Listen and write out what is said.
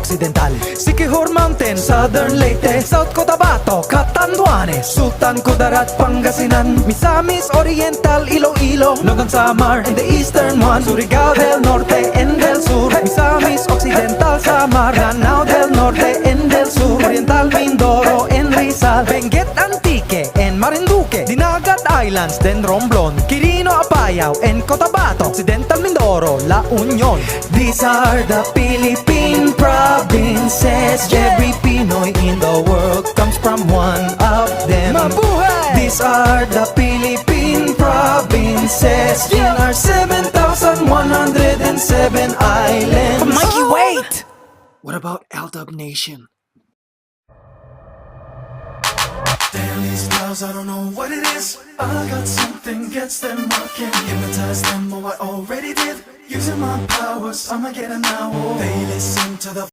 Occidental, Siquijor Mountain, Southern Leyte, South Cotabato, Catanduanes, Sultan Kudarat, Pangasinan, Misamis Oriental, Iloilo, Nogon Samar, and the eastern one, Surigao del Norte and del Sur, Misamis Occidental, Samar, Lanao del Norte and del Sur, Oriental Mindoro and Rizal, Benguet Antique and Marinduque, Dinagat Islands, then Romblon, Quirino Apayao and Cotabato, Occidental Mindoro, La Union. These are the Philippine provinces. Every Pinoy in the world comes from one of them. Mabuhay! These are the Philippine provinces in our 7,107 islands. Mikey, wait! What about Aldab Nation? Damn, these girls, I don't know what it is. I got something gets them rocking. Hypnotize them, oh I already did. Using my powers, I'ma get it now. They listen to the